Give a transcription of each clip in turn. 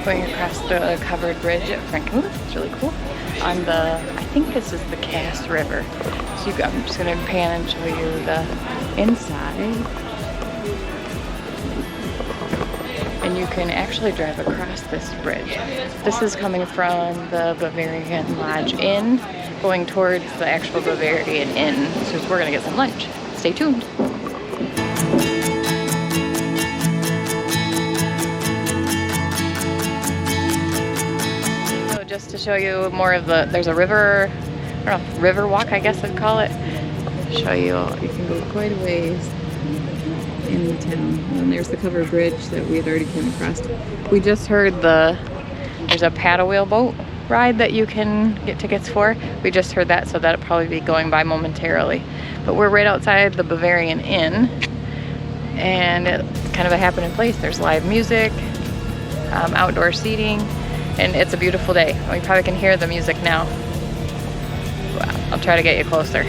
going across the covered bridge at Franklin. It's really cool. On the, I think this is the Cass River. So I'm just going to pan and show you the inside. And you can actually drive across this bridge. This is coming from the Bavarian Lodge Inn, going towards the actual Bavarian Inn. So we're going to get some lunch. Stay tuned. Just to show you more of the, there's a river, I don't know, river walk, I guess I'd call it. Show you, you can go quite a ways in the town. And there's the covered bridge that we had already came across. We just heard there's a paddle wheel boat ride that you can get tickets for. We just heard that, so that'll probably be going by momentarily. But we're right outside the Bavarian Inn, and it's kind of a happening place. There's live music, outdoor seating, and it's a beautiful day. We probably can hear the music now. Wow. I'll try to get you closer.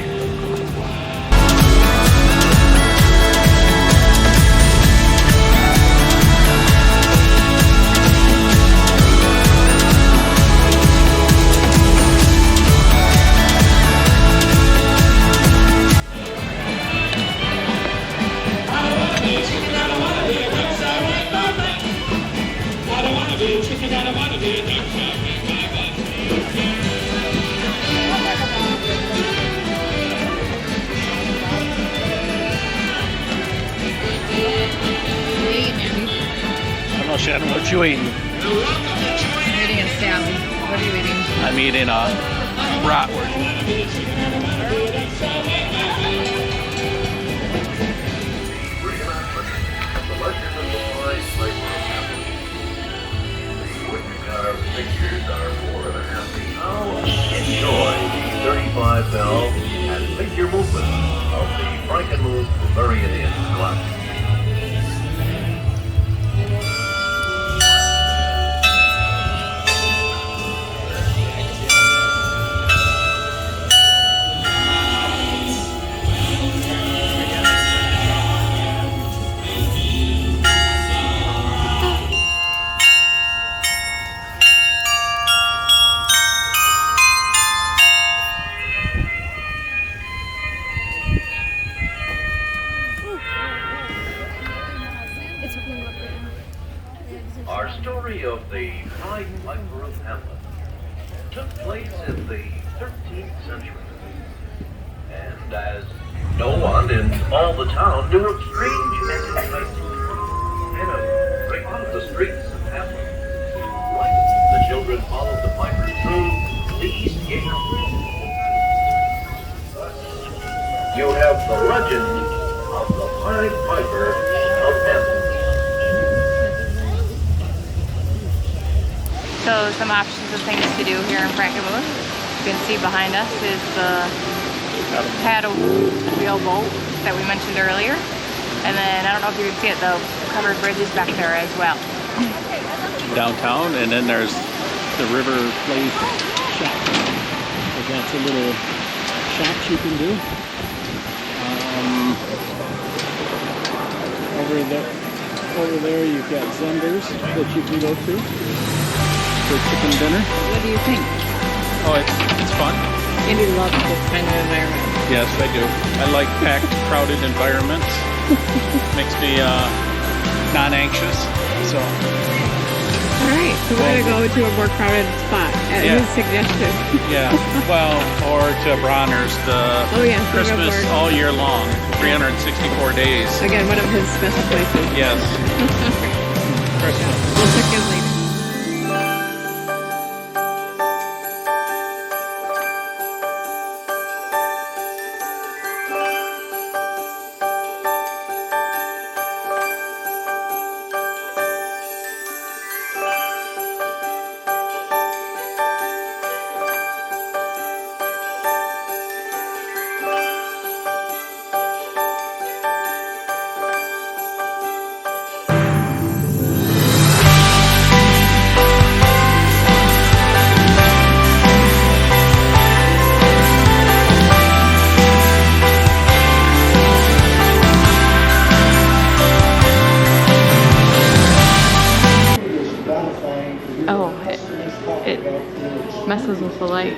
Shannon, what you eating? I'm eating a salad. What are you eating? I'm eating a bratwurst. Enjoy the 35 bell and figure movement of the Frankenmuth Bavarian Inn Classic. Pied Piper of Hamelin took place in the 13th century. And as no one in all the town knew of strange antiques in a right out of the streets of Hamelin, the children followed the piper through the East Gate. You have the legend of the Pied Piper of Hamelin. So some options of things to do here in Frankenmuth. You can see behind us is the paddle wheel boat that we mentioned earlier. And then, I don't know if you can see it, the covered bridge is back there as well. Downtown, and then there's the River Place shop. So that's a little shops you can do. Over there you've got Zenders that you can go to for chicken dinner. What do you think? Oh, it's fun. Andy loves this kind of environment. Yes, I do. I like packed, crowded environments. Makes me non-anxious. So. All right, so we're gonna go to a more crowded spot at his suggestion. Yeah. Well, or to Bronner's, the Christmas all year long, 364 days. Again, one of his special places. Yes. Christmas. We'll check in later. Messes with the lights.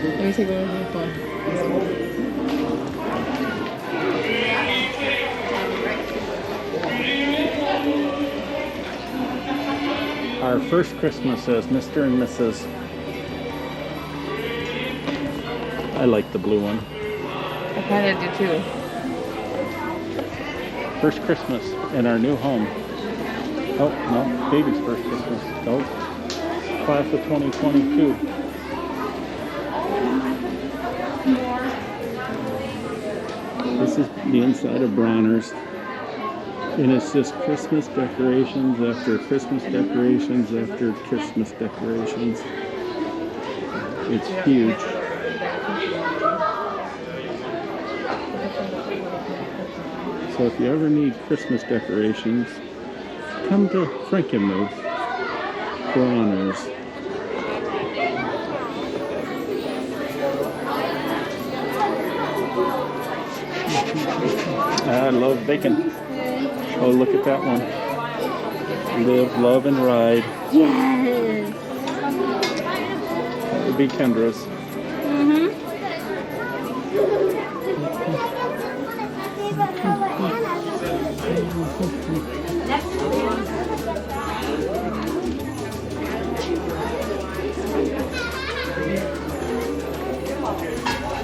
Let me take one of my phone. Our first Christmas as Mr. and Mrs. I like the blue one. I kind of do too. First Christmas in our new home. Oh, no, baby's first Christmas. Oh, class of 2022. This is the inside of Bronner's. And it's just Christmas decorations after Christmas decorations after Christmas decorations. It's huge. So if you ever need Christmas decorations, come to Frankenmuth, Bronner's. I love bacon. Oh, look at that one. Live, love, and ride. Yes. That would be Kendra's.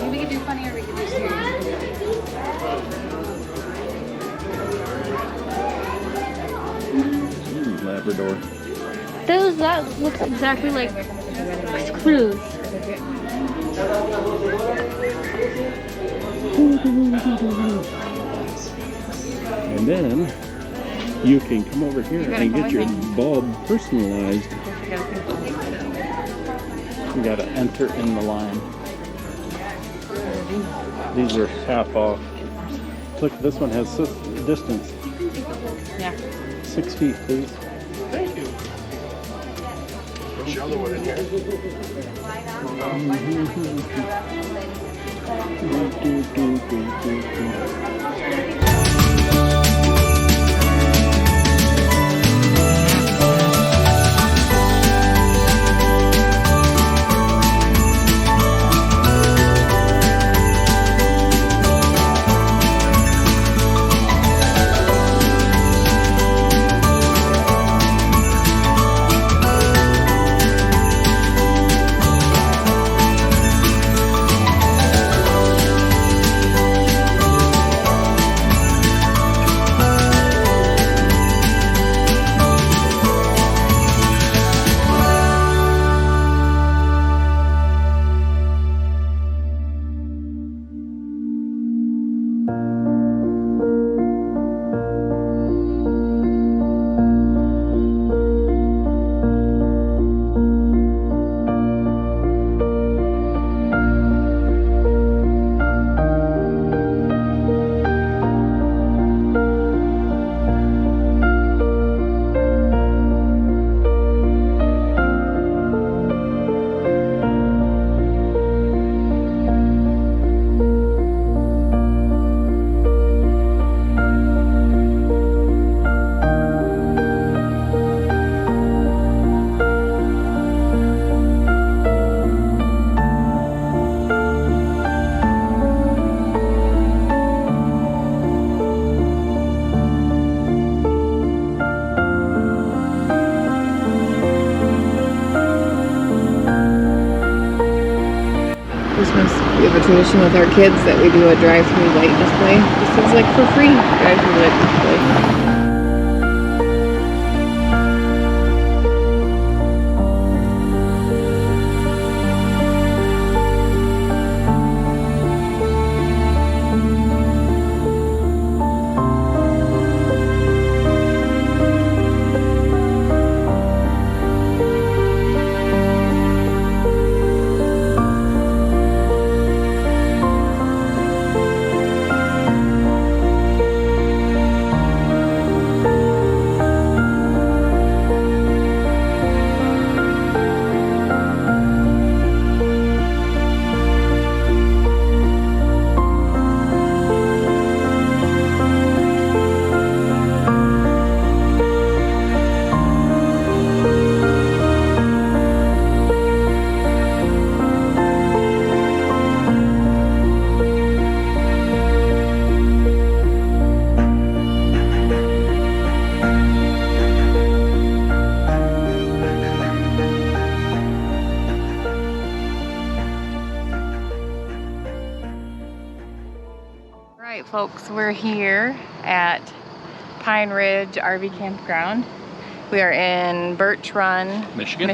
We could do funny or we could do serious. Labrador. That looks exactly like Cruise. And then you can come over here and get your bulb personalized. You gotta enter in the line. These are half off. Look, this one has distance. Yeah. 6 feet, please. Thank you. What's the other one in here? tradition with our kids that we do a drive-through light display. This is like for free drive-through light display. Alright folks, we're here at Pine Ridge RV Campground. We are in Birch Run, Michigan,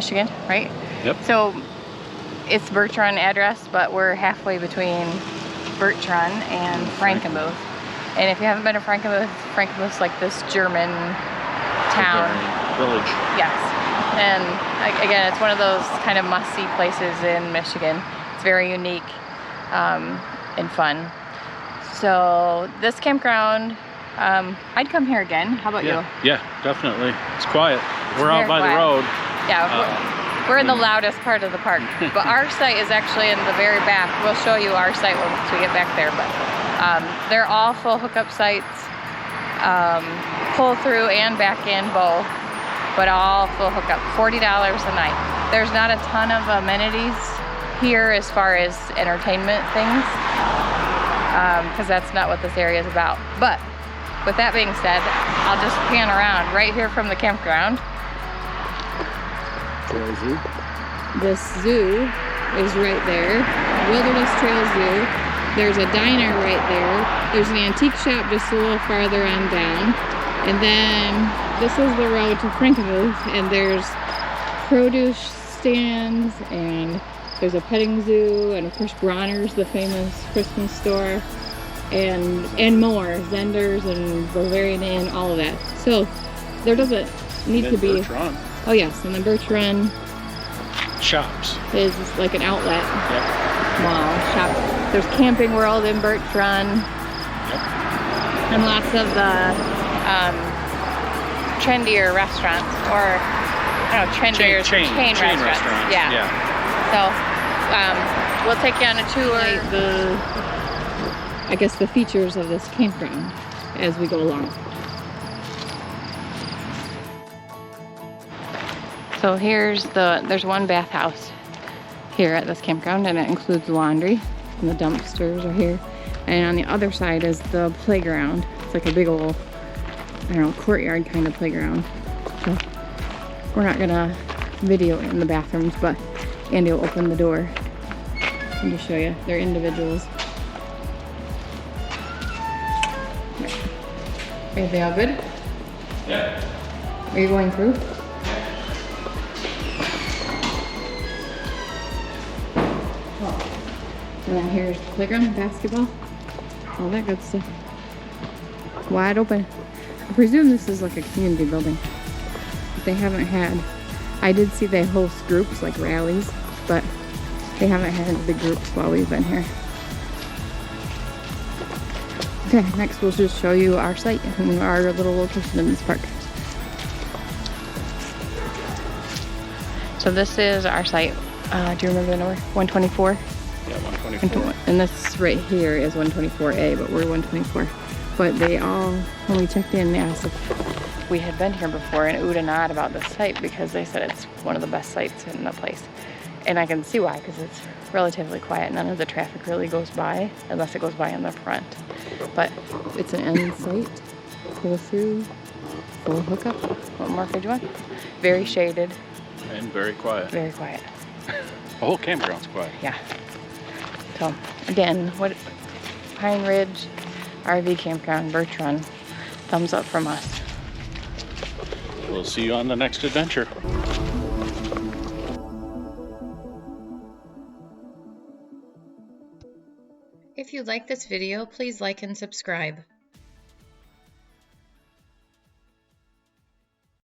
right? Yep. So it's Birch Run address, but we're halfway between Birch Run and Frankenmuth. And if you haven't been to Frankenmuth's like this German town. Village. Yes. And again, it's one of those kind of must-see places in Michigan. It's very unique and fun. So this campground, I'd come here again. How about you? Yeah, definitely. It's quiet. We're out by the road. Yeah, we're in the loudest part of the park. But our site is actually in the very back. We'll show you our site once we get back there. But they're all full hookup sites, pull through and back in both, but all full hookup. $40 a night. There's not a ton of amenities here as far as entertainment things. Because that's not what this area is about. But with that being said, I'll just pan around right here from the campground. Trail Zoo. This zoo is right there. Wilderness Trail Zoo. There's a diner right there. There's an antique shop just a little farther on down. And then this is the road to Frankenmuth, and there's produce stands, and there's a petting zoo, and of course Bronner's, the famous Christmas store, and more, Zenders and Bavarian Inn, all of that. So there doesn't need to be. Birch Run. Oh yes, and the Birch Run Shops. is like an outlet. Yep. Mall shop. There's Camping World in Birch Run. Yep. And lots of the trendier restaurants, or I don't know, trendier chain restaurants. Yeah. So we'll take you on a tour. I guess the features of this campground as we go along. So there's one bathhouse here at this campground, and it includes laundry, and the dumpsters are here. And on the other side is the playground. It's like a big old, I don't know, courtyard kind of playground. So we're not gonna video in the bathrooms, but Andy will open the door and just show you. They're individuals. Are they all good? Yeah. Are you going through? And then here's the playground, basketball, all that good stuff. Wide open. I presume this is like a community building. But they haven't had, I did see they host groups like rallies, but they haven't had big groups while we've been here. Okay, next we'll just show you our site and our little location in this park. So this is our site. Do you remember the number? 124? Yeah, 124. And this right here is 124A, but we're 124. But they all, when we checked in, they asked if we had been here before and oohed and ahed about this site because they said it's one of the best sites in the place. And I can see why, because it's relatively quiet. None of the traffic really goes by unless it goes by in the front. But it's an end site, pull through, full hookup. What more could you want? Very shaded. And very quiet. Very quiet. The whole campground's quiet. Yeah. So again, what Pine Ridge RV Campground, Birch Run, thumbs up from us. We'll see you on the next adventure. If you like this video, please like and subscribe.